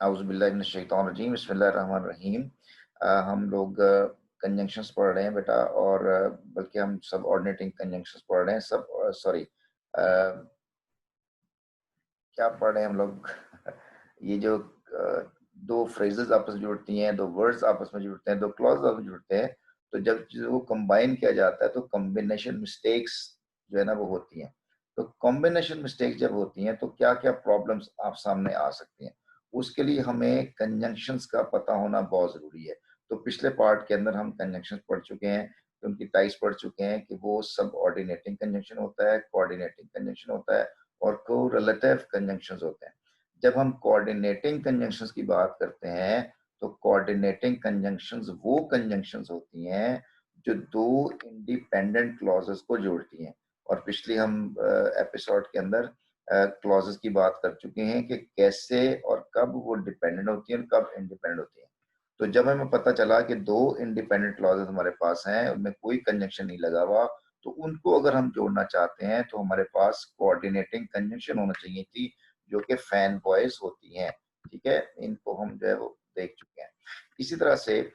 औज़ुबिल्लाहिमिनश्शैतानिर्रजीम बिस्मिल्लाहिर्रहमानिर्रहीम। हम लोग कंजंक्शंस पढ़ रहे हैं बेटा, और बल्कि हम सबऑर्डिनेटिंग कंजंक्शंस पढ़ रहे हैं। क्या पढ़ रहे हैं हम लोग? ये जो दो फ्रेजेस आपस में जुड़ती हैं, दो वर्ड्स आपस में जुड़ते हैं, दो क्लॉज आपस में जुड़ते हैं, तो जब वो कंबाइन किया जाता है तो कॉम्बिनेशन मिस्टेक्स जो है ना वो होती हैं। तो कॉम्बिनेशन मिस्टेक्स जब होती हैं तो क्या क्या प्रॉब्लम्स आप सामने आ सकती हैं, उसके लिए हमें कंजंक्शंस का पता होना बहुत ज़रूरी है। तो पिछले पार्ट के अंदर हम कंजंक्शंस पढ़ चुके हैं, तो उनकी टाइप्स पढ़ चुके हैं कि वो सब ऑर्डिनेटिंग कंजंक्शन होता है, कोऑर्डिनेटिंग कंजंक्शन होता है और कोरिलेटिव कंजंक्शंस होते हैं। जब हम कोऑर्डिनेटिंग कंजंक्शंस की बात करते हैं तो कोऑर्डिनेटिंग कंजंक्शंस वो कंजंक्शंस होती हैं जो दो इंडिपेंडेंट क्लॉजेस को जोड़ती हैं। और पिछली हम एपिसोड के अंदर क्लॉजेस की बात कर चुके हैं कि कैसे और कब वो डिपेंडेंट होती हैं और कब इंडिपेंडेंट होती हैं। तो जब हमें पता चला कि दो इंडिपेंडेंट क्लॉजेस हमारे पास हैं, उनमें कोई कंजंक्शन नहीं लगा हुआ, तो उनको अगर हम जोड़ना चाहते हैं तो हमारे पास कोऑर्डिनेटिंग कंजंक्शन होना चाहिए थी, जो कि फैन बॉयज होती हैं। ठीक है, इनको हम जो है वो देख चुके हैं। इसी तरह से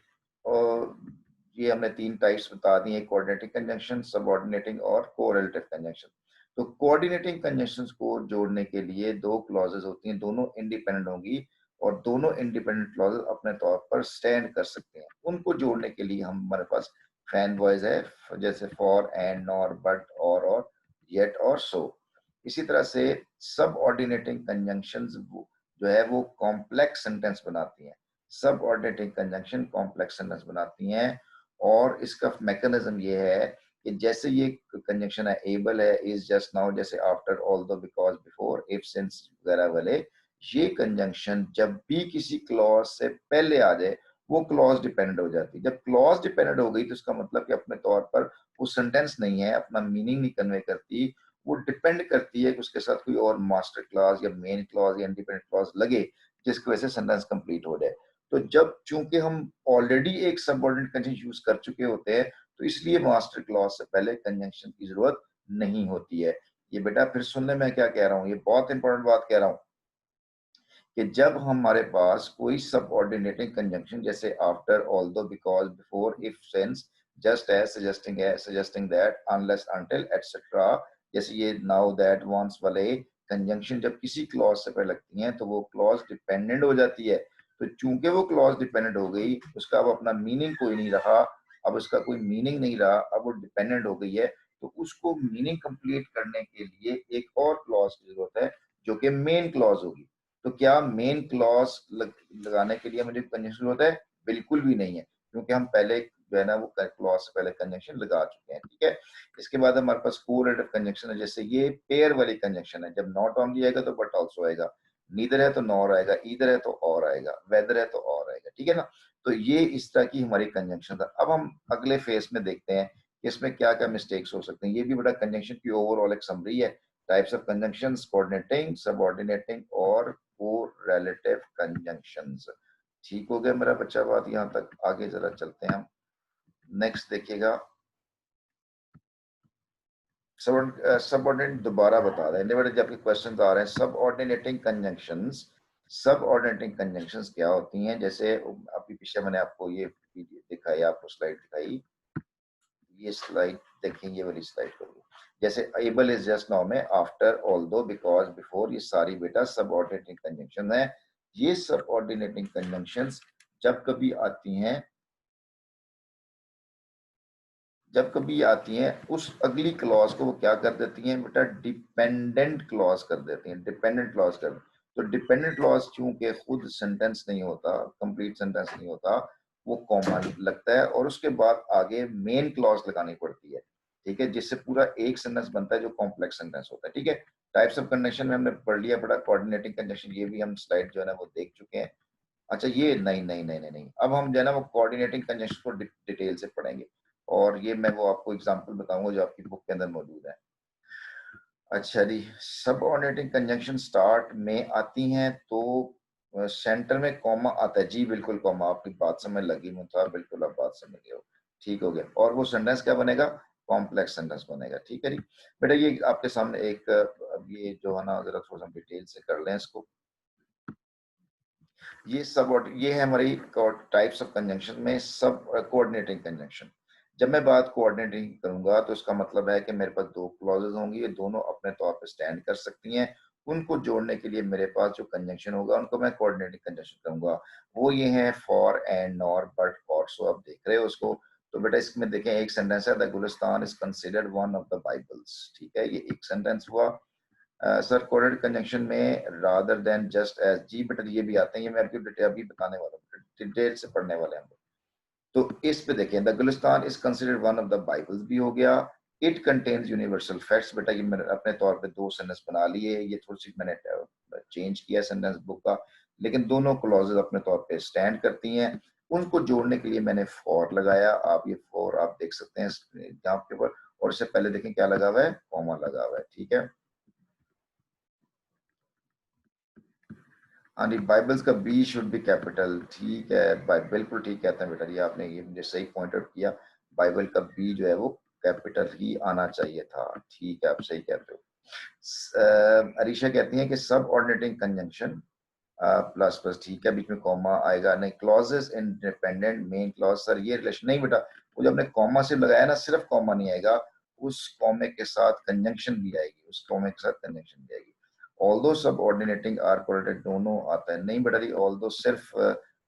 ये हमने तीन टाइप्स बता दी हैं: कोऑर्डिनेटिंग कंजंक्शन, सबऑर्डिनेटिंग और कोरिलेटिव कंजंक्शन। तो कोऑर्डिनेटिंग कंजंक्शंस को जोड़ने के लिए दो क्लॉजेस होती हैं, दोनों इंडिपेंडेंट होंगी और दोनों इंडिपेंडेंट क्लॉजेस अपने तौर पर स्टैंड कर सकते हैं। उनको जोड़ने के लिए हमारे पास फैन बॉयज है, जैसे फॉर, एंड, नॉर, बट, और, येट और सो। इसी तरह से सब ऑर्डिनेटिंग कंजंक्शंस जो है वो कॉम्प्लेक्स सेंटेंस बनाती हैं। सब ऑर्डिनेटिंग कंजंक्शन कॉम्प्लेक्स सेंटेंस बनाती हैं, और इसका मैकेनिज्म ये है कि जैसे ये कंजंक्शन है, एबल है, इज, जस्ट, नाउ, जैसे after, although, because, before, if, since वगैरह वाले, ये कंजंक्शन जब भी किसी क्लॉज से पहले आ जाए वो क्लॉज डिपेंडेंट हो जाती है। जब क्लॉज डिपेंडेंट हो गई तो इसका मतलब कि अपने तौर पर वो सेंटेंस नहीं है, अपना मीनिंग नहीं कन्वे करती, वो डिपेंड करती है कि उसके साथ कोई और मास्टर क्लॉज या मेन क्लॉज या इंडिपेंडेंट क्लॉज लगे, जिसकी वजह से सेंटेंस कंप्लीट हो जाए। तो जब चूंकि हम ऑलरेडी एक सबऑर्डिनेट कंजंक्शन यूज कर चुके होते हैं, तो इसलिए मास्टर क्लॉज से पहले कंजंक्शन की जरूरत नहीं होती है। ये बेटा फिर सुनने में क्या कह रहा हूँ, ये बहुत इंपॉर्टेंट बात कह रहा हूँ कि जब हमारे पास कोई सबऑर्डिनेटिंग कंजंक्शन जैसे after, although, because, before, if, since, just as, suggesting that, unless, until, etcetera, जैसे ये नाउ, दैट, वंस वाले कंजंक्शन जब किसी क्लॉज से पहले लगती हैं तो वो क्लॉज डिपेंडेंट हो जाती है। तो चूंकि वो क्लॉज डिपेंडेंट हो गई, उसका अब अपना मीनिंग कोई नहीं रहा, अब उसका कोई मीनिंग नहीं रहा, अब वो डिपेंडेंट हो गई है, तो उसको मीनिंग कंप्लीट करने के लिए एक और क्लॉज की जरूरत है, जो कि मेन क्लॉज होगी। तो क्या मेन क्लॉज लगाने के लिए मुझे कंजंक्शन जरूरत है? बिल्कुल भी नहीं है, क्योंकि हम पहले जो है ना वो क्लॉज से पहले कंजंक्शन लगा चुके हैं। ठीक है, इसके बाद हमारे पास कोरिलेटिव कंजंक्शन है, जैसे ये पेयर वाली कंजंक्शन है। जब नॉट ओनली आएगा तो बट ऑल्सो आएगा, नीदर है तो नॉर आएगा, ईदर है तो और आएगा, वेदर है तो और आएगा। ठीक है ना, तो ये इस तरह की हमारी कंजंक्शन था। अब हम अगले फेज में देखते हैं कि इसमें क्या क्या मिस्टेक्स हो सकते हैं। ये भी बड़ा कंजंक्शन की ओवरऑल एक समरी है। Types of conjunctions: coordinating, subordinating और कोरिलेटिव कंजंक्शंस। ठीक हो गया मेरा बच्चा बात यहाँ तक? आगे जरा चलते हैं हम। नेक्स्ट देखिएगा, सबऑर्डिनेट दोबारा बता दें बड़े जब क्वेश्चन आ रहे हैं। सबऑर्डिनेटिंग कंजंक्शंस क्या होती हैं? जैसे अभी पीछे मैंने आपको ये वीडियो दिखाई, आपको स्लाइड दिखाई, ये स्लाइड देखें, ये वाली स्लाइड करिए। जैसे एबल, इज, जस्ट, नाउ में आफ्टर, ऑल्दो, बिकॉज, बिफोर, ये सारी बेटा सबऑर्डिनेटिंग कंजंक्शन है। ये सबऑर्डिनेटिंग कंजंक्शंस जब कभी आती हैं, उस अगली क्लॉज को वो क्या कर देती हैं बेटा? डिपेंडेंट क्लॉज कर देती हैं, डिपेंडेंट क्लॉज कर। तो डिपेंडेंट क्लॉज चूंकि खुद सेंटेंस नहीं होता, कंप्लीट सेंटेंस नहीं होता, वो कॉमा लगता है और उसके बाद आगे मेन क्लॉज लगानी पड़ती है। ठीक है, जिससे पूरा एक सेंटेंस बनता है जो कॉम्प्लेक्स सेंटेंस होता है। ठीक है, टाइप्स ऑफ कंजंक्शन में हमने पढ़ लिया बड़ा, कोऑर्डिनेटिंग कंजंक्शन ये भी हम स्लाइड जो है ना वो देख चुके हैं। अच्छा, ये नहीं नहीं नहीं नहीं नहीं, अब हम जो है ना वो कोऑर्डिनेटिंग कंजंक्शन को डिटेल से पढ़ेंगे, और ये मैं वो आपको एग्जांपल बताऊंगा जो आपकी बुक के अंदर मौजूद है। अच्छा जी, सबऑर्डिनेटिंग कंजंक्शन स्टार्ट में आती हैं तो सेंटर में कॉमा आता है। जी बिल्कुल, कॉमा, आपकी बात समझ लगी मुझे, बिल्कुल आप बात समझ गए हो। ठीक हो गया, और वो सेंटेंस क्या बनेगा? कॉम्प्लेक्स सेंटेंस बनेगा। ठीक है जी बेटा, ये आपके सामने एक अब ये जो है ना जरा थोड़ा सा डिटेल से कर लें इसको। ये है हमारी टाइप्स ऑफ कंजंक्शन में सब कोऑर्डिनेटिंग कंजंक्शन। जब मैं बात कोऑर्डिनेटिंग करूंगा तो इसका मतलब है कि मेरे पास दो क्लॉजेज होंगी, ये दोनों अपने तौर पे स्टैंड कर सकती हैं। उनको जोड़ने के लिए मेरे पास जो कंजंक्शन होगा उनको मैं कोऑर्डिनेटिंग कंजंक्शन कहूंगा। वो ये है फॉर एंड नॉर बट और। सो आप देख रहे हो उसको। तो बेटा इसमें देखें एक सेंटेंस है, the Gulistan is considered one of the Bibles. ठीक है, ये एक सेंटेंस हुआ। सर कोडेड कंजंक्शन में रादर देन जस्ट एज, जी बेटा ये भी आते हैं, ये मैं आपको डिटेल अभी बताने वाला हूँ, डिटेल से पढ़ने वाले हैं हम। तो इस पे देखें, the Gulistan is considered one of the Bibles भी हो गया। इट कंटेन्स यूनिवर्सल फैक्ट्स, बेटा ये मैंने अपने तौर पे दो सेंटेंस बना लिए, ये थोड़ी सी मैंने चेंज किया सेंटेंस बुक का, लेकिन दोनों क्लॉजेज अपने तौर पे स्टैंड करती हैं। उनको जोड़ने के लिए मैंने फॉर लगाया, आप ये फॉर आप देख सकते हैं यहाँ के ऊपर, और इससे पहले देखें क्या लगा हुआ है, कॉमा लगा हुआ है। ठीक है, हाँ जी, बाइबल्स का बी शुड बी कैपिटल। ठीक है, बिल्कुल ठीक कहते हैं बेटा, ये आपने ये मुझे सही पॉइंट आउट किया। बाइबल का बी जो है वो कैपिटल ही आना चाहिए था। ठीक है, आप सही कहते हो। अरीशा कहती हैं कि सब ऑर्डिनेटिंग कंजंक्शन प्लस प्लस, ठीक है, बीच में कॉमा आएगा नहीं। Clauses independent main clause, sir ये रिलेशन नहीं बेटा, वो जो आपने कॉमा से लगाया ना, सिर्फ कॉमा नहीं आएगा, उस कॉमे के साथ कंजंक्शन भी आएगी, उस कॉमे के साथ कंजंक्शन भी आएगी। ऑल्दो सब ऑर्डिनेटिंग आर कोरिलेटेड, दोनों आता है नहीं बेटा जी, ऑल्दो सिर्फ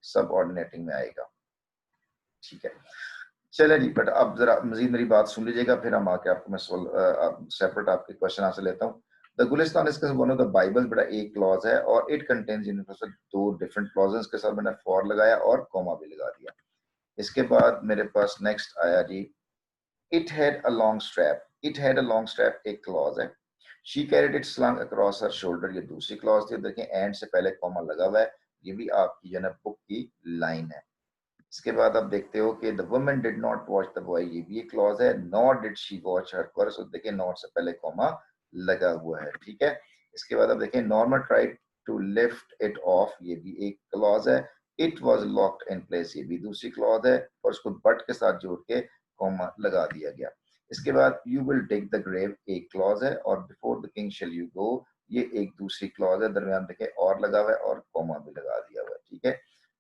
सब ऑर्डिनेटिंग में आएगा। ठीक है, चले जी बेटा, अब जरा मजीद मेरी बात सुन लीजिएगा, फिर हम आके आपको मैं सेपरेट आपके क्वेश्चन आंसर लेता हूँ। The Gulistan is one of the Bible, बेटा एक क्लॉज है, और इट कंटेन्स यूनिवर्सल, दो डिफरेंट क्लॉजेस के साथ मैंने फॉर लगाया और कॉमा भी लगा दिया। इसके बाद मेरे पास नेक्स्ट आया जी, it had a long strap. It had a long strap एक क्लॉज है। She carried it slung across her shoulder, ये दूसरी क्लॉज थी। देखिए एंड से पहले कॉमा लगा हुआ है, ये भी आपकी जो है बुक की लाइन है। इसके बाद आप देखते हो कि the woman did not watch the boy, ये भी एक क्लॉज है। Not did she watch her purse, देखिए नॉट से पहले कॉमा लगा हुआ है। ठीक है, इसके बाद आप देखें Norma tried to lift it off, ये भी एक क्लॉज है। It was locked in place, ये भी दूसरी क्लॉज है, और उसको बट के साथ जोड़ के कॉमा लगा दिया गया। इसके बाद you will dig the grave एक क्लॉज है, और before the king shall you go, ये एक दूसरी क्लॉज है। दरमियान देखे और लगा हुआ है और कॉमा भी लगा दिया हुआ है। ठीक है,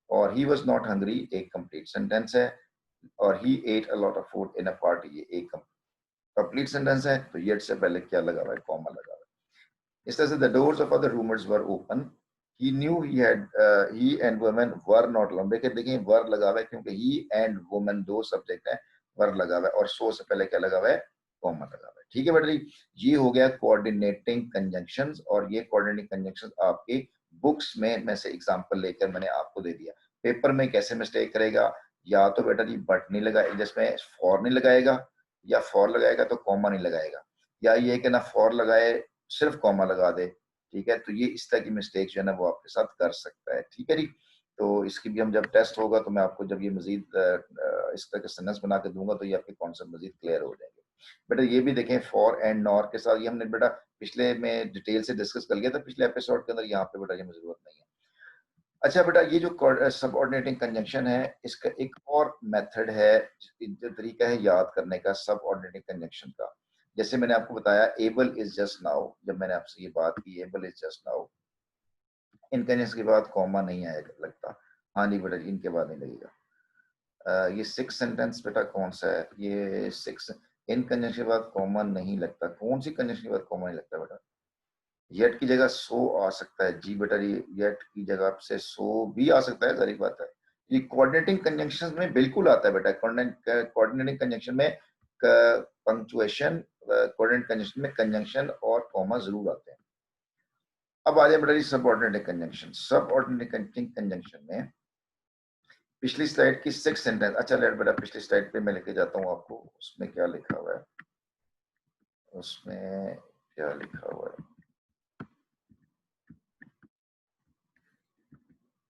और ही वॉज नॉट हंग्री एक कंप्लीट सेंटेंस है, और he ate a lot of food in a party, ये एक कंप्लीट सेंटेंस है। तो येट से पहले क्या लगा हुआ है, कॉमा लगा हुआ है। इस तरह से the doors of other rumours were open, he new he and women were not alone, देखिए देखिए वर लगा हुआ है क्योंकि ही एंड वुमेन दो सब्जेक्ट है, वर लगा हुआ है, और सो से पहले क्या लगा हुआ है, कॉमा लगा हुआ है। ठीक है बेटा जी, ये हो गया कोऑर्डिनेटिंग कंजंक्शंस, और ये कोऑर्डिनेटिंग कंजंक्शंस आपके बुक्स में मैं से एग्जांपल लेकर मैंने आपको दे दिया। पेपर में कैसे मिस्टेक करेगा, या तो बेटा जी बट नहीं लगाए, जिसमें फॉर नहीं लगाएगा, या फॉर लगाएगा तो कॉमा नहीं लगाएगा, या ये कि ना फॉर लगाए सिर्फ कॉमा लगा दे। ठीक है, तो ये इस तरह की मिस्टेक जो है ना वो आपके साथ कर सकता है। ठीक है जी, तो इसकी भी हम जब टेस्ट होगा तो मैं आपको जब ये मजीद इस तरह के सेंटेंस बना के दूंगा तो ये आपके कॉन्सेप्ट मजीद क्लियर हो जाएंगे। बेटा ये भी देखें फॉर एंड नॉर के साथ, ये हमने बेटा पिछले में डिटेल से डिस्कस कर लिया था पिछले एपिसोड के अंदर, यहाँ पे बेटा ये जरूरत नहीं है। अच्छा बेटा, ये जो सबऑर्डिनेटिंग कंजंक्शन है, इसका एक और मेथड है, जो तरीका है याद करने का सबऑर्डिनेटिंग कंजंक्शन का। जैसे मैंने आपको बताया एबल इज जस्ट नाउ, जब मैंने आपसे ये बात की able is just now, in conjunction के बाद कॉमा नहीं आएगा लगता। हाँ नहीं बेटा जी, इनके बाद नहीं लगेगा। ये सिक्स सेंटेंस बेटा कौन सा है, ये सिक्स, इन कंजंक्शन के बाद कॉमा नहीं लगता। कौन सी कंजंक्शन के बाद कॉमा नहीं लगता बेटा, येट की जगह सो आ सकता है। जी बेटा जी, येट की जगह से सो भी आ सकता है, सारी बात है। ये कोऑर्डिनेटिंग कंजंक्शन में बिल्कुल आता है बेटा, कोऑर्डिनेटिंग कंजंक्शन में पंक्चुएशन, कोऑर्डिनेट कंजंक्शन में कंजंक्शन और कॉमा जरूर आते हैं। अब आ जाए बेटा जी सबऑर्डिनेटिंग कंजंक्शन। सबऑर्डिनेटिंग कंजंक्शन में पिछली स्लाइड की सिक्स सेंटेंस, अच्छा लेट बेटा पिछली स्लाइड पे मैं लेके जाता हूँ आपको, उसमें क्या लिखा हुआ है, उसमें क्या लिखा हुआ है,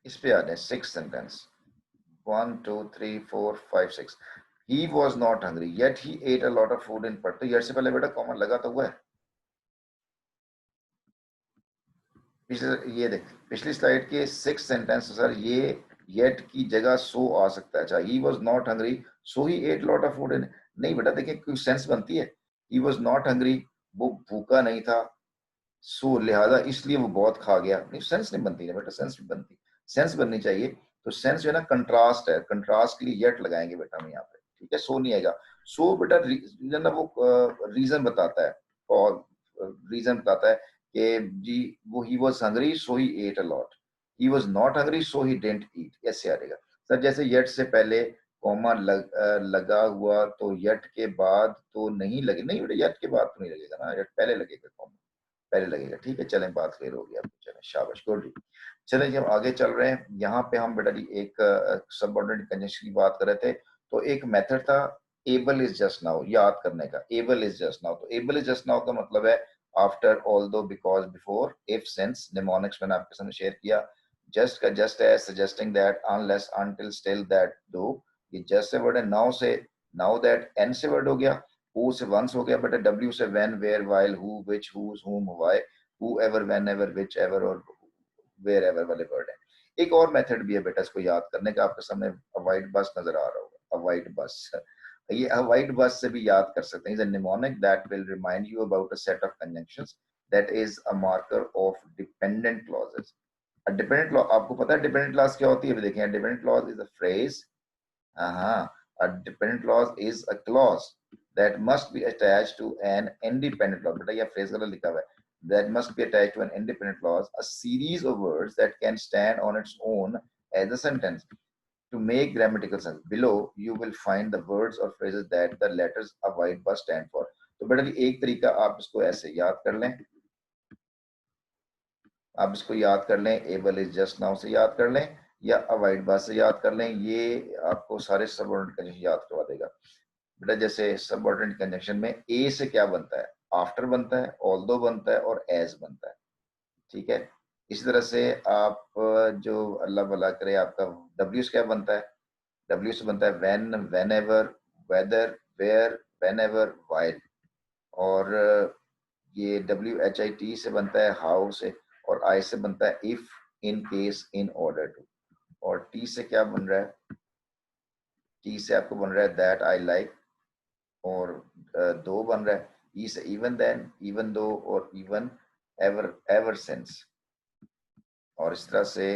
इस पे आ जाए six sentence, 1 2 3 4 5 6। He was not hungry yet he ate a lot of food in part, तो yet से पहले बेटा कॉमा लगा तो हुआ है। पिछले ये देख पिछली स्लाइड के सिक्स सेंटेंस सर, ये yet की जगह सो आ सकता है। अच्छा, he was not hungry so he ate lot of food in, नहीं बेटा देखिए कोई सेंस बनती है, he was not hungry वो भूखा नहीं था, सो लिहाजा इसलिए वो बहुत खा गया, नहीं सेंस नहीं बनती है बेटा, सेंस नहीं बनती। सेंस बननी चाहिए। तो सेंस जो है ना कंट्रास्ट है, कंट्रास्ट के लिए येट लगाएंगे बेटा हम यहाँ पे, ठीक है। सो नहीं आएगा। सो बेटा रीजन ना वो रीजन बताता है, और रीजन बताता है कि जी वो he was hungry so he ate a lot, he was not hungry so he didn't eat, ऐसे आ जाएगा सर। जैसे येट से पहले कॉमा लगा हुआ तो यट के बाद तो नहीं लगे, नहीं बेटा यट के बाद तो नहीं लगेगा ना, यट पहले लगेगा, कॉमा पहले लगेगा, ठीक है। चलें बात क्लियर हो गई आपको, चलें शाबाश, गुड जी। चलें जी हम आगे चल रहे हैं। यहाँ पे हम बेटा जी एक सबऑर्डिनेट कंजंक्शन की बात कर रहे थे। तो एक मेथड था एबल इज जस्ट नाउ, याद करने का, एबल इज जस्ट नाउ। तो एबल इज जस्ट नाउ का मतलब है after, although, because, before, if, since, mnemonics मैंने आपके सामने शेयर किया। जस्ट का जस्ट है, suggesting that, unless, until, still, that, दो, ये जस्ट से वर्ड है। नाउ से नाउ दैट, एन से वर्ड हो गया, हु से वंस हो गया बेटा, डब्ल्यू से when, where, while, who, which, whose, whom, why, whoever, whenever, whichever और वेयर एवर वाले वर्ड है। एक और मेथड भी है बेटा इसको याद करने का, आपके सामने अवॉइड बस नजर आ रहा होगा, अवॉइड बस। ये अवॉइड बस से भी याद कर सकते हैं। Mnemonic that will remind you about a set of conjunctions that is a marker of dependent clauses. Dependent clause आपको पता है डिपेंडेंट क्लॉज क्या होती है, अभी देखें। Dependent clause is a phrase, a dependent clause is a clause that must be attached to an independent clause, बेटा ये phrase गलत लिखा हुआ है, that must be attached to an independent clause, a series of words that can stand on its own as a sentence to make grammatical sense. Below you will find the words or phrases that the letters avoid bus stand for. तो बेटा एक तरीका आप इसको ऐसे याद कर लें, आप इसको याद कर लें, एबल इज जस्ट नाउ से याद कर लें या अवॉइड बस से याद कर लें, ये आपको सारे सबऑर्डिनेट कंजंक्शन याद करवा देगा बेटा। जैसे सबऑर्डिनेट कंजंक्शन में ए से क्या बनता है, आफ्टर बनता है, ऑल्दो बनता है और एज बनता है, ठीक है। इसी तरह से आप जो अल्लाह भला करे आपका डब्ल्यू से क्या बनता है, डब्ल्यू से बनता है when, whenever, whether, where, whenever, while. और ये डब्ल्यू एच आई टी से बनता है हाउ से, और आई से बनता है if, in case, in order to. और टी से क्या बन रहा है, टी से आपको बन रहा है दैट आई लाइक, और दो बन रहा है। ई से इवन देन, इवन दो, और इवन, एवर, एवर सिंस। और इस तरह से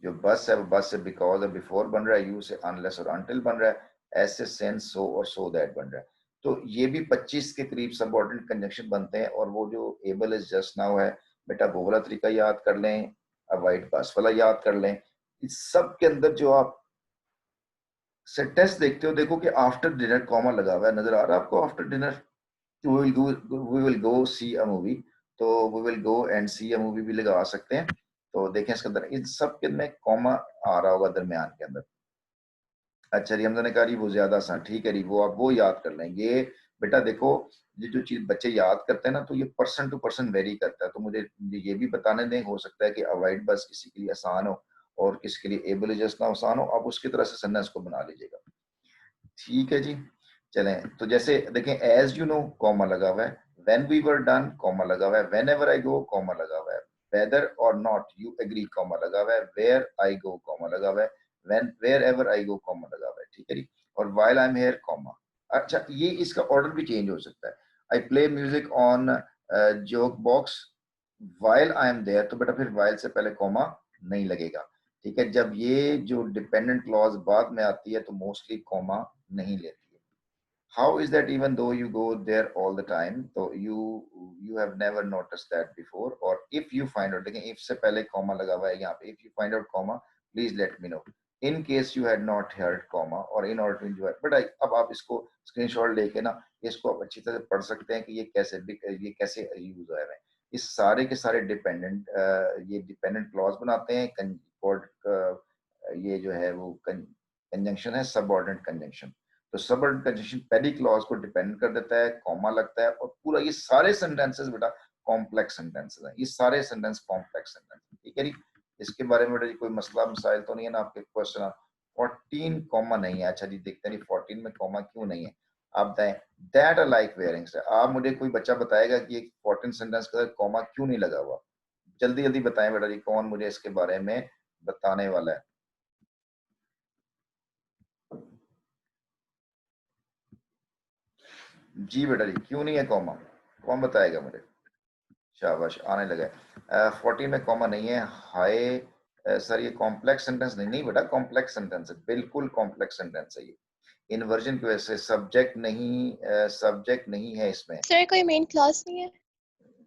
जो बस है वो बस से बिकॉज और बिफोर बन रहा है, यू से अनलेस और अनटिल बन रहा है, ऐसे सेंस, सो और सो दैट बन रहा है। तो ये भी 25 के करीब सबऑर्डिनेट कंजंक्शन बनते हैं। और वो जो एबल इज जस्ट नाउ है बेटा, वो वाला तरीका याद कर लें, अवॉइड बस वाला याद कर लें। इस सब के अंदर जो आप सेंटेंस देखते हो, देखो कि आफ्टर डिनर कॉमा लगा हुआ है, नजर आ रहा है आपको, after dinner we will go see a movie, तो we will go and see a movie भी लगा सकते हैं। तो देखें इसके अंदर इन सब के में कॉमा आ रहा होगा दरमियान के अंदर। अच्छा जी, हमने कहा जी वो ज्यादा आसान, ठीक है जी, वो आप वो याद कर लेंगे बेटा। देखो ये जो चीज बच्चे याद करते हैं ना, तो ये पर्सन टू पर्सन वेरी करता है। तो मुझे ये भी बताने दें, हो सकता है कि अवॉइड बस किसी के लिए आसान हो और किसी के लिए एबल जस्ट ना आसान हो, आप उसकी तरह से सेंटेंस को बना लीजिएगा, ठीक है जी। चलें तो जैसे देखें, एज यू नो कॉमा लगा हुआ है, when we were done comma लगा हुआ है, whenever I go comma लगा हुआ है, वेदर और नॉट यू एग्री कॉमा लगा हुआ है, वेयर आई गो कॉमा लगा हुआ है, when wherever I go comma लगा हुआ है, ठीक है जी। और while I am here comma. अच्छा, ये इसका ऑर्डर भी चेंज हो सकता है। I play music on jukebox while I am there, तो बेटा फिर व्हाइल से पहले कॉमा नहीं लगेगा, ठीक है। जब ये जो डिपेंडेंट क्लॉज बाद में आती है तो मोस्टली कॉमा नहीं लेती है। How is that even though you go there all the time, तो you have never notice that before. और इफ यू फाइंड आउट, देखें इफ से पहले कॉमा लगा हुआ है यहाँ पे, if you find out comma please let me know, in case you had not heard comma, और in order to enjoy. But अब आप इसको स्क्रीनशॉट लेके ना इसको आप अच्छी तरह से पढ़ सकते हैं कि ये कैसे यूज हुआ है। इस सारे के सारे डिपेंडेंट ये डिपेंडेंट क्लॉज बनाते हैं। ये जो है वो कंजंक्शन है सबऑर्डिनेट कंजंक्शन। तो सबऑर्डिनेट कंजंक्शन पहली क्लॉज को डिपेंड कर देता है, कॉमा लगता है, और पूरा ये सारे सेंटेंसेस बेटा कॉम्प्लेक्स सेंटेंसेस हैं, ये सारे सेंटेंस कॉम्प्लेक्स सेंटेंस, ठीक है जी। इसके बारे में बेटा जी कोई मसला मसाइल तो नहीं है ना आपके क्वेश्चन। 14 कॉमा नहीं है, अच्छा जी देखते हैं 14 में कॉमा क्यों नहीं है। आप बताएं, दैट आर लाइक वेयरिंग से, आप मुझे कोई बच्चा बताएगा कि एक 14 सेंटेंस का कॉमा क्यों नहीं लगा हुआ, जल्दी जल्दी बताएं बेटा जी, कौन मुझे इसके बारे में बताने वाला है। जी बेटा जी, क्यों नहीं है कॉमा, कौन बताएगा मुझे। शाबाश, आने लगा है। 14 में कॉमा नहीं है। हाय सर ये कॉम्प्लेक्स सेंटेंस नहीं, नहीं बेटा कॉम्प्लेक्स सेंटेंस है, बिल्कुल कॉम्प्लेक्स सेंटेंस है ये। इन्वर्जन की वजह से सब्जेक्ट नहीं है इसमें। सर कोई मेन क्लॉज नहीं है?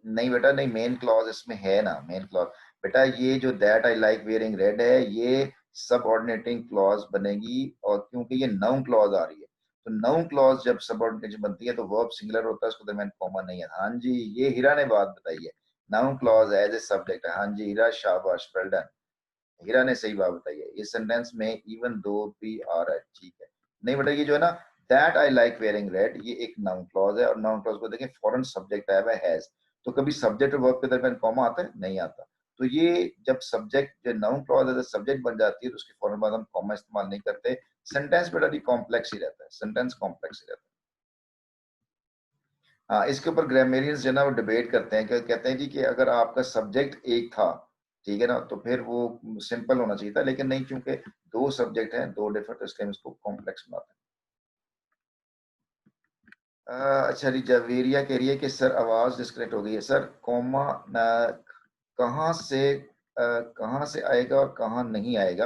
नहीं बेटा नहीं, मेन क्लॉज इसमें है ना, मेन क्लॉज बेटा ये जो that I like wearing red है ये सबऑर्डिनेटिंग क्लॉज बनेगी, और क्योंकि ये नाउन क्लॉज आ रही है तो नाउन क्लॉज जब सबऑर्डिनेट बनती है तो वर्ब सिंगुलर होता है, उसको दरमियान कॉमा नहीं है। हाँ जी ये हीरा ने बात बताई है, noun clause as a subject है। हाँ जी हीरा, शाबाश, वेल डन, हीरा ने सही बात बताई है। इस सेंटेंस में इवन दो भी आ रहा है, ठीक है। नहीं बेटा ये जो है ना that I like wearing red, ये एक नाउन क्लॉज है, और नाउन क्लॉज को देखें फॉरन सब्जेक्ट आया हुआ है हैज, तो कभी सब्जेक्ट और वर्ब के दरमियान कॉमा आता है? नहीं आता। तो ये जब सब्जेक्ट जो नाउन क्लॉज है सब्जेक्ट बन जाती है तो उसके फौरन बाद हम कॉमा इस्तेमाल नहीं करते। सेंटेंस बेटा भी कॉम्प्लेक्स ही रहता है, सेंटेंस कॉम्प्लेक्स ही रहता है। हाँ इसके ऊपर ग्रामेरियंस जो है ना वो डिबेट करते हैं, कहते हैं जी कि अगर आपका सब्जेक्ट एक था, ठीक है ना, तो फिर वो सिंपल होना चाहिए था, लेकिन नहीं, क्योंकि दो सब्जेक्ट हैं, दो डिफरेंट, इसलिए हम इसको कॉम्प्लेक्स बनाते हैं। अच्छा जी जवेरिया कह रही है कि सर आवाज डिस्कनेक्ट हो गई है। सर कॉमा कहाँ से कहाँ से आएगा और कहाँ नहीं आएगा,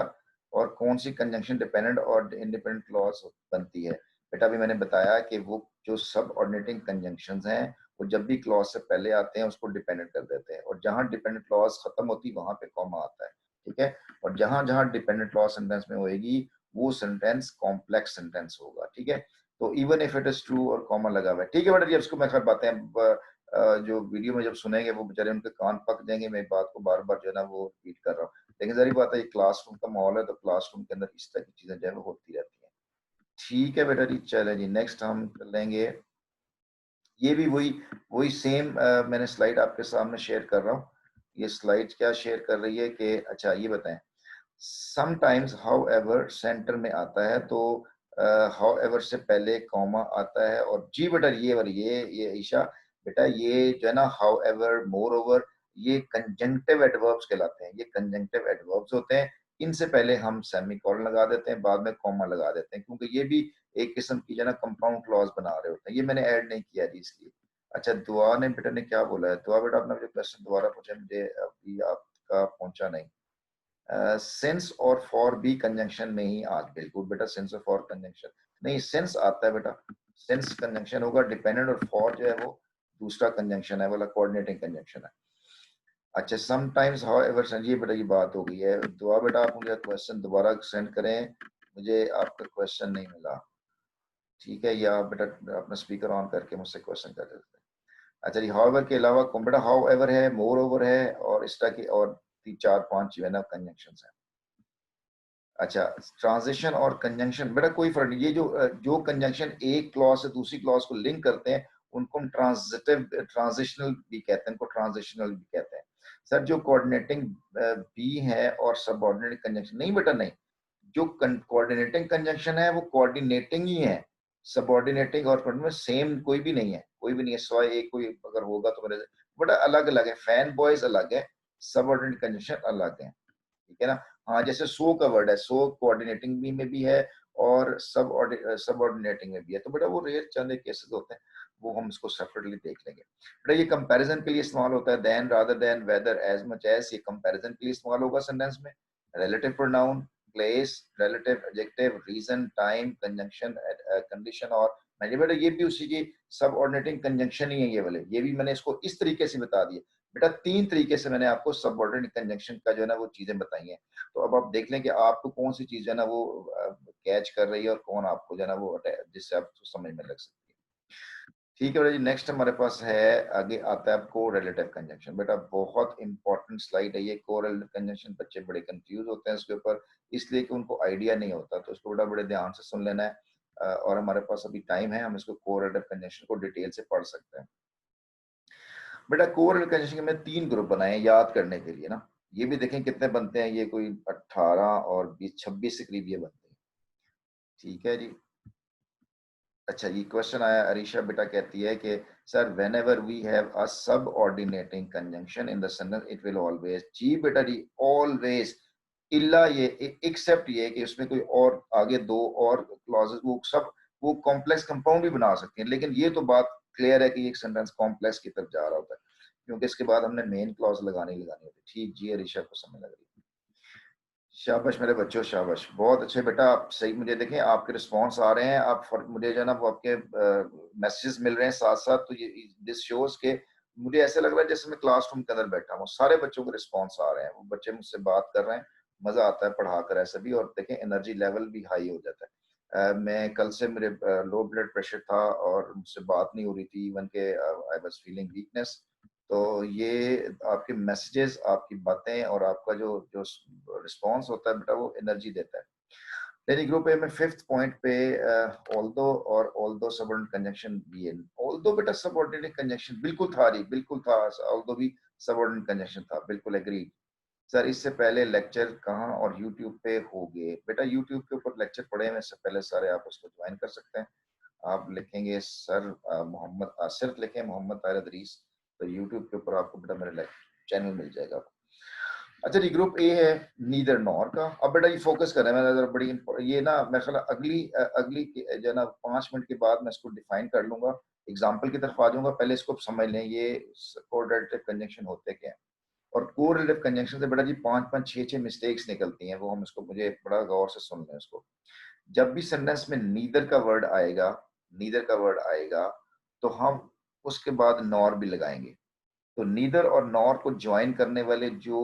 और कौन सी कंजंक्शन डिपेंडेंट और इंडिपेंडेंट क्लॉज बनती है? बेटा अभी मैंने बताया कि वो जो सब ऑर्डिनेटिंग कंजंक्शंस हैं वो जब भी क्लॉज से पहले आते हैं उसको डिपेंडेंट कर देते हैं, और जहां डिपेंडेंट क्लॉज खत्म होती है वहां पे कॉमा आता है, ठीक है। और जहां जहां डिपेंडेंट क्लॉज सेंटेंस में होएगी वो सेंटेंस कॉम्प्लेक्स सेंटेंस होगा, ठीक है। तो even if it is true और कॉमा लगा हुआ है, ठीक है बेटा जी। अब इसको मैं खैर बातें जो वीडियो में जब सुनेंगे वो बेचारे उनके कान पक जाएंगे, मैं बात को बार बार जो है ना वो रिपीट कर रहा हूँ, लेकिन जारी बात है ये क्लासरूम का माहौल है तो क्लासरूम के अंदर इस तरह की चीजें जो है वो होती रहती हैं। ठीक है बेटा जी, चले जी नेक्स्ट हम कर लेंगे। ये भी वही वही सेम मैंने स्लाइड आपके सामने शेयर कर रहा हूँ। ये स्लाइड क्या शेयर कर रही है कि अच्छा ये बताएं, समटाइम्स हाउ एवर सेंटर में आता है, तो हाउ एवर से पहले कॉमा आता है, और जी बेटा ये वाली ये ईशा बेटा ये जो है ना हाउ एवर, मोर ओवर, ये कंजंक्टिव एडवर्ब्स कहलाते हैं, ये कंजंक्टिव एडवर्ब्स होते हैं। इनसे पहले हम सेमीकोलन लगा देते हैं, बाद में कॉमा लगा देते हैं, क्योंकि ये भी एक किस्म की जो है ना कंपाउंड क्लॉज बना रहे होते हैं। ये मैंने ऐड नहीं किया जी इसलिए। अच्छा दुआ ने बेटा ने क्या बोला है? दुआ बेटा आपने मुझे क्वेश्चन दोबारा पूछा, मुझे अभी आपका पहुंचा नहीं। सिंस और फॉर भी कंजंक्शन में ही आज, बिल्कुल बेटा सिंस और फॉर कंजंक्शन नहीं, सिंस आता है बेटा, सिंस कंजंक्शन होगा, डिपेंडेंट और फॉर जो है वो दूसरा कंजंक्शन है, वाला कोऑर्डिनेटिंग कंजंक्शन है। अच्छा समटाइम्स हाउएवर, समझिए बेटा ये बात हो गई है। दुआ बेटा आप मुझे क्वेश्चन दोबारा सेंड करें, मुझे आपका क्वेश्चन नहीं मिला, ठीक है, या बेटा अपना स्पीकर ऑन करके मुझसे क्वेश्चन कर देते हैं। अच्छा जी हाउएवर के अलावा बेटा हाउएवर है, मोर ओवर है, और इस तरह की और तीन चार पांच जो है ना कंजंक्शन है। अच्छा ट्रांजिशन और कंजंक्शन बेटा कोई फर्क नहीं, ये जो कंजंक्शन एक क्लॉज से दूसरी क्लॉज को लिंक करते हैं उनको हम ट्रांजिशनल भी कहते हैं, उनको ट्रांजिशनल भी कहते हैं। सर जो कोऑर्डिनेटिंग बी है और सबऑर्डिनेट कंजंक्शन, नहीं बेटा नहीं, जो कोऑर्डिनेटिंग कंजंक्शन है वो कोऑर्डिनेटिंग ही है, सबऑर्डिनेटिंग और कोऑर्डिनेट सेम कोई भी नहीं है, कोई भी नहीं है, सवाए एक कोई अगर होगा तो मेरे, बड़ा अलग अलग है, फैन बॉयज अलग है, सबऑर्डिनेट कंजंक्शन अलग है, ठीक है ना। हाँ जैसे सो का वर्ड है, सो कोऑर्डिनेटिंग भी में भी है और सबऑर्डिनेटिंग में भी है, तो बेटा वो रेयर चंद केसेस होते हैं, वो हम इसको सेपरेटली देख लेंगे। बेटा ये कंपैरिजन के लिए इस्तेमाल होता है, then, rather than, whether, as much as, ये कंपैरिजन के लिए इस्तेमाल होगा सेंटेंस में। Relative pronoun, place, relative adjective, reason, time, conjunction, condition, और मैंने बेटा ये भी उसी की सबऑर्डिनेटिंग कंजंक्शन ही है ये वाले, ये भी मैंने इसको इस तरीके से बता दिया बेटा, तीन तरीके से मैंने आपको सबऑर्डिनेट कंजंक्शन का जो है ना वो चीजें बताई हैं। तो अब आप देख लें कि आपको कौन सी चीज है ना वो कैच कर रही है और कौन आपको जो है ना वो जिससे आपको समझ में लग सकती है। ठीक है बेटा जी नेक्स्ट हमारे पास है, आगे आता है कोरिलेटिव कंजंक्शन। बेटा बहुत इंपॉर्टेंट स्लाइड है ये, कोरिलेटिव कंजंक्शन बच्चे बड़े कंफ्यूज होते हैं इसके ऊपर, इसलिए कि उनको आइडिया नहीं होता, तो इसको बेटा बड़े ध्यान से सुन लेना है। और हमारे पास अभी टाइम है, हम इसको कोरिलेटिव कंजंक्शन को डिटेल से पढ़ सकते हैं। बेटा कोरिलेटिव कंजंक्शन में तीन ग्रुप बनाए हैं याद करने के लिए ना, ये भी देखें कितने बनते हैं, ये कोई 18 और 20 26 के करीब ये बनते हैं, ठीक है जी। अच्छा ये क्वेश्चन आया, अरीशा बेटा कहती है कि sir whenever we have a subordinating conjunction in the sentence it will always, जी बेटा जी ऑलवेज, इल्ला ये एक्सेप्ट ये कि उसमें कोई और आगे दो और क्लॉजेस वो सब वो कॉम्प्लेक्स कंपाउंड भी बना सकते हैं, लेकिन ये तो बात क्लियर है कि एक सेंटेंस कॉम्प्लेक्स की तरफ जा रहा होता है, क्योंकि इसके बाद हमने मेन क्लॉज लगानी लगानी होती है। ठीक जी अरीशा को समझ लग रही है। शाबाश मेरे बच्चों, शाबाश, बहुत अच्छे बेटा। आप सही, मुझे देखें आपके रिस्पॉन्स आ रहे हैं, आप मुझे जो है ना वो आपके मैसेजेस मिल रहे हैं साथ साथ, तो ये दिस शोज के मुझे ऐसा लग रहा है जैसे मैं क्लासरूम के अंदर बैठा हूँ। सारे बच्चों के रिस्पॉन्स आ रहे हैं, वो बच्चे मुझसे बात कर रहे हैं, मजा आता है पढ़ा कर ऐसे भी, और देखें एनर्जी लेवल भी हाई हो जाता है। मैं कल से मेरे लो ब्लड प्रेशर था और मुझसे बात नहीं हो रही थी, इवन के आई वाज फीलिंग वीकनेस। तो ये आपके मैसेजेस, आपकी बातें और आपका जो जो रिस्पॉन्स होता है बेटा, वो एनर्जी देता है। यानी ग्रुप ए में फिफ्थ पॉइंट पे ऑल्दो और ऑल्दो सबऑर्डिनेट कंजंक्शन भी है। ऑल्दो बेटा सबऑर्डिनेट कंजंक्शन बिल्कुल था, रही बिल्कुल था, ऑल्दो भी सबऑर्डिनेट कंजंक्शन था, बिल्कुल एग्री। सर इससे पहले लेक्चर कहाँ और यूट्यूब पे हो गए? बेटा यूट्यूब के ऊपर लेक्चर पड़े हैं इससे पहले सारे, आप उसको ज्वाइन कर सकते हैं। आप लिखेंगे सर मोहम्मद आसिफ, लिखें मोहम्मद ताहिर अदरीस, तो यूट्यूब के ऊपर आपको बेटा मेरा चैनल मिल जाएगा। अच्छा जी, ग्रुप ए है नीदर नॉर का। अब बेटा ये फोकस कर रहे हैं, मैं बड़ी ये ना मैं ख्याल अगली जो है ना 5 मिनट के बाद मैं इसको डिफाइन कर लूंगा, एग्जाम्पल की तरफ आ जाऊंगा। पहले इसको समझ लें ये कोरिलेटिव कंजंक्शन होते क्या हैं। और कोरिलेटिव कंजंक्शन से बेटा जी 5-5 6-6 मिस्टेक्स निकलती हैं, वो हम इसको, मुझे बड़ा गौर से सुन लें इसको। जब भी सेंटेंस में नीदर का वर्ड आएगा, नीदर का वर्ड आएगा, तो हम उसके बाद नॉर भी लगाएंगे। तो नीदर और नॉर को ज्वाइन करने वाले जो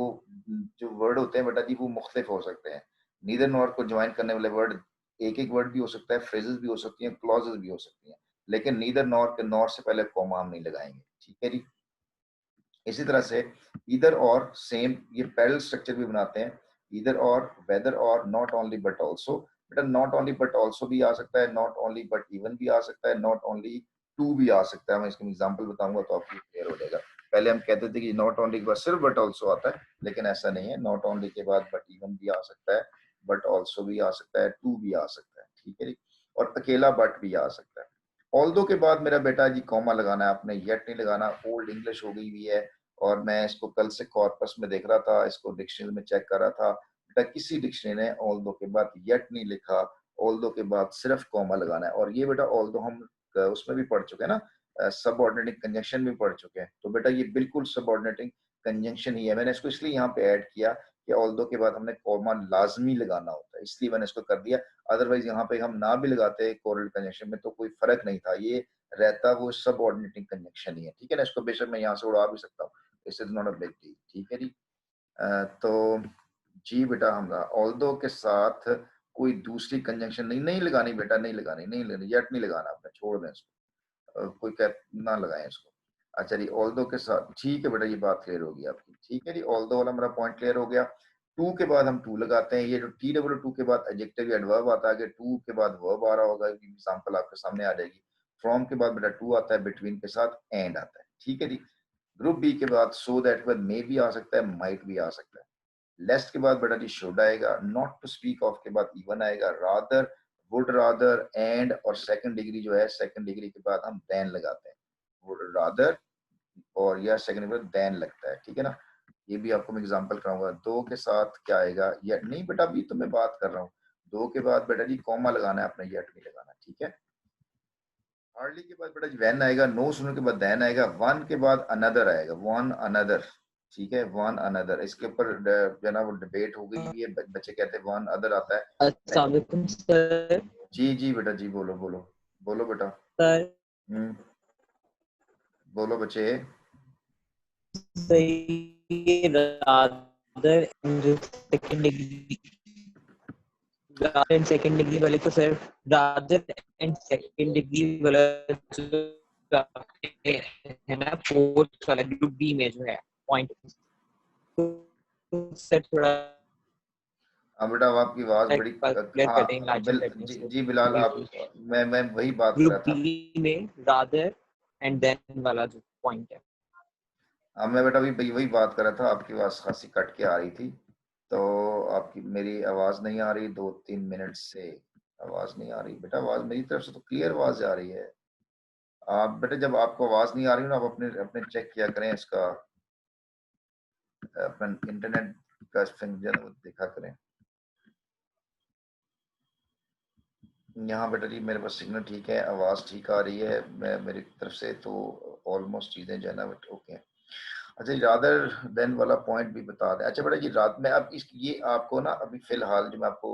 जो वर्ड होते हैं बेटा जी, वो मुख्तलिफ हो सकते हैं। नीदर नॉर को ज्वाइन करने वाले वर्ड एक एक वर्ड भी हो सकता है, फ्रेजेस भी हो सकती हैं, क्लॉजेस भी हो सकती हैं, लेकिन नीदर नॉर के नॉर से पहले कॉमा हम नहीं लगाएंगे, ठीक है जी। इसी तरह से इधर और सेम, ये पैरेलल स्ट्रक्चर भी बनाते हैं। इधर और, वेदर और, नॉट ओनली बट ऑल्सो। बेटा नॉट ओनली बट ऑल्सो भी आ सकता है, नॉट ओनली बट इवन भी आ सकता है, नॉट ओनली टू भी आ सकता है। मैं इसका एग्जांपल बताऊंगा तो आपको क्लियर हो जाएगा। पहले हम कहते थे कि नॉट ओनली के बाद सिर्फ बट ऑल्सो आता है, लेकिन ऐसा नहीं है। नॉट ओनली के बाद बट इवन भी आ सकता है, बट ऑल्सो भी आ सकता है, टू भी आ सकता है, ठीक है जी। और अकेला बट भी आ सकता है। ऑल्दो के बाद मेरा बेटा जी कॉमा लगाना है आपने, येट नहीं लगाना। ओल्ड इंग्लिश हो गई हुई है, और मैं इसको कल से कॉर्पस में देख रहा था, इसको डिक्शनरी में चेक कर रहा था, बेटा किसी डिक्शनरी ने ऑल्दो के बाद येट नहीं लिखा, ऑल्दो के बाद सिर्फ कॉमा लगाना है। और ये बेटा ऑल्दो हम उसमें भी पढ़ चुके हैं ना, सबऑर्डिनेटिंग कंजंक्शन भी पढ़ चुके हैं, तो बेटा ये बिल्कुल सबऑर्डिनेटिंग कंजंक्शन ही है। मैंने इसको इसलिए यहाँ पे ऐड किया कि ऑल्दो के बाद हमने कॉमा लाजमी लगाना होता है, इसलिए मैंने इसको कर दिया। अदरवाइज यहाँ पे हम ना भी लगाते कोरल कंजंक्शन में तो कोई फर्क नहीं था, ये रहता वो सबऑर्डिनेटिंग कंजंक्शन ही है, ठीक है ना। इसको बेशक मैं यहाँ से उड़ा भी सकता हूँ, it's not a big deal, ठीक है जी। तो जी बेटा हम ऑल्दो के साथ कोई दूसरी कंजंक्शन नहीं नहीं लगानी बेटा, नहीं लगानी, नहीं लगानी, येट नहीं लगाना, आपने छोड़ दें इसको, कोई कैप ना लगाएं इसको। अच्छा जी, ऑल्दो के साथ, ठीक है बेटा, ये बात क्लियर होगी आपकी, ठीक है जी। ऑल्दो वाला मेरा पॉइंट क्लियर हो गया। टू के बाद हम टू लगाते हैं, ये जो टी डब्ल्यू टू के बाद एडजेक्टिव या एडवर्ब आता है, टू के बाद वर्ब आ रहा होगा, एग्जांपल आपके सामने आ जाएगी। फ्रॉम के बाद बेटा टू आता है, बिटवीन के साथ एंड आता है, ठीक है जी। ग्रुप बी के बाद सो दैट के बाद मे भी आ सकता है, माइट भी आ सकता है। लेस्ट के बाद बेटा जी शुड आएगा, नॉट टू स्पीक ऑफ के बाद इवन आएगा, रादर, वुड रादर, एंड, और सेकंड डिग्री जो है, सेकंड डिग्री के बाद हम देन लगाते हैं, वुड रादर और या सेकंड डिग्री देन लगता है, ठीक है ना। ये भी आपको मैं एग्जांपल कराऊंगा। दो के साथ क्या आएगा, या नहीं बेटा अभी तो मैं बात कर रहा हूँ। दो के बाद बेटा जी कॉमा लगाना है अपने, येट नहीं लगाना, ठीक है। हार्डली के बाद बेटा व्हेन आएगा, नो सुनर के बाद देन आएगा, वन के बाद अनदर आएगा, वन अनदर, ठीक है, वन अनदर। इसके ऊपर जो ना वो डिबेट हो गई हुई है, बच्चे कहते हैं वन अदर आता है। अस्सलाम वालेकुम सर। जी जी बेटा जी, बोलो बोलो, बोलो बेटा। सर हम्म, बोलो बच्चे। सही rather and second degree, rather and second degree वाले तो sir, rather and second degree वाला जो है ना, फोर्थ वाला ग्रुप बी में जो है पॉइंट, तो सर थोड़ा हाँ बेटा, अब आपकी आवाज बड़ी क्लियर कर दें हाँ लार्जर सेंटेंस जी को जी बिलाल, आप, प्लीज। मैं वही बात कर ग्रुप रहा था। बी में रादर एंड देन वाला जो पॉइंट है। हाँ मैं बेटा भी वही बात कर रहा था, आपकी आवाज खासी कट के आ रही थी, तो आपकी मेरी आवाज नहीं आ रही 2-3 मिनट से, आवाज नहीं आ रही बेटा। आवाज मेरी तरफ से तो क्लियर आवाज आ रही है। आप बेटा जब आपको आवाज नहीं आ रही ना, आप अपने अपने चेक किया करें इसका, अपना इंटरनेट का जो वो देखा करें। यहाँ बेटा जी मेरे पास सिग्नल ठीक है, आवाज ठीक आ रही है, मैं मेरी तरफ से तो ऑलमोस्ट चीजें जो है ना ओके हैं। अच्छा रादर देन वाला पॉइंट भी बता दें। अच्छा बेटा जी रात में अब इस ये आपको ना अभी फिलहाल जो मैं आपको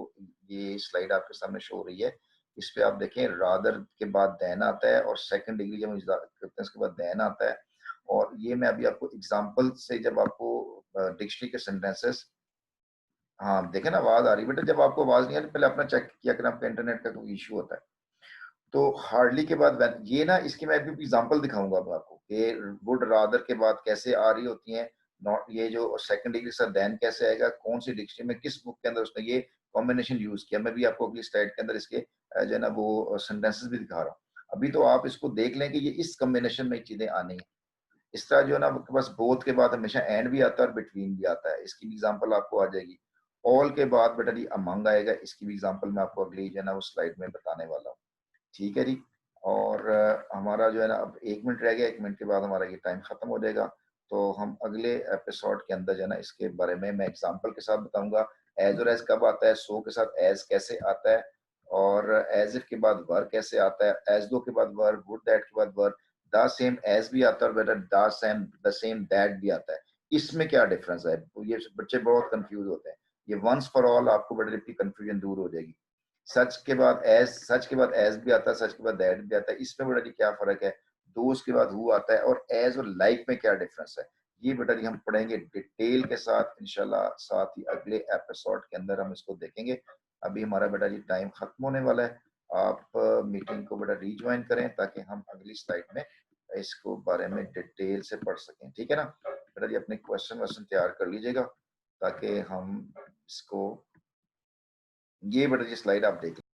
ये स्लाइड आपके सामने शो हो रही है, इस पे आप देखें रादर के बाद देन आता है और सेकंड डिग्री जब हम करते हैं उसके बाद देन आता है। और ये मैं अभी आपको एग्जांपल से जब आपको डिक्शनरी के सेंटेंसेस, हाँ देखें ना आवाज आ रही है बेटा, जब आपको आवाज नहीं आ रही पहले अपना चेक किया करें आपका इंटरनेट का कोई इशू होता है। तो हार्डली के बाद ये ना इसकी मैं अभी एग्जांपल दिखाऊंगा अब आपको कि वुड रादर के बाद कैसे आ रही होती हैं। नॉट ये जो सेकंड डिग्री से देन कैसे आएगा, कौन सी डिक्शनरी में किस बुक के अंदर उसने ये कॉम्बिनेशन यूज किया। मैं भी आपको अगली स्लाइड के अंदर इसके जो है ना वो सेंटेंसेस भी दिखा रहा हूँ। अभी तो आप इसको देख लें कि ये इस कॉम्बिनेशन में चीजें आनी है। इस तरह जो है ना आपके पास बोथ के बाद हमेशा एंड भी आता है और बिटवीन भी आता है। इसकी भी एग्जांपल आपको आ जाएगी। ऑल के बाद बेटा जी अमंग आएगा, इसकी भी एग्जांपल मैं आपको अगली जो है ना वो स्लाइड में बताने वाला हूँ। ठीक है जी। और हमारा जो है ना अब 1 मिनट रह गया, 1 मिनट के बाद हमारा ये टाइम खत्म हो जाएगा। तो हम अगले एपिसोड के अंदर जो है ना इसके बारे में मैं एग्जांपल के साथ बताऊंगा। एज और एज कब आता है, सो के साथ एज कैसे आता है, और एज इफ के बाद वर कैसे आता है, एज दो के बाद वर, वुड दैट के बाद वर, द सेम एज भी आता है और बेटा द सेम दैट भी आता है। इसमें क्या डिफरेंस है, तो ये बच्चे बहुत कंफ्यूज होते हैं। ये वंस फॉर ऑल आपको बेटा की कंफ्यूजन दूर हो जाएगी। सच के बाद एज भी आता है, सच के बाद दैट भी आता है। इसमें बेटा जी क्या फर्क है, दोस्त के बाद हु आता है, और एज और लाइक में क्या डिफरेंस है, ये बेटा जी हम पढ़ेंगे डिटेल के साथ इंशाल्लाह। साथ ही अगले एपिसोड के अंदर हम इसको देखेंगे। अभी हमारा बेटा जी टाइम खत्म होने वाला है। आप मीटिंग को बेटा रीज्वाइन करें ताकि हम अगली स्लाइड में इसको बारे में डिटेल से पढ़ सकें। ठीक है ना बेटा जी, अपने क्वेश्चन वस्चन तैयार कर लीजिएगा ताकि हम इसको, ये बेटा जी स्लाइड आप देख लें।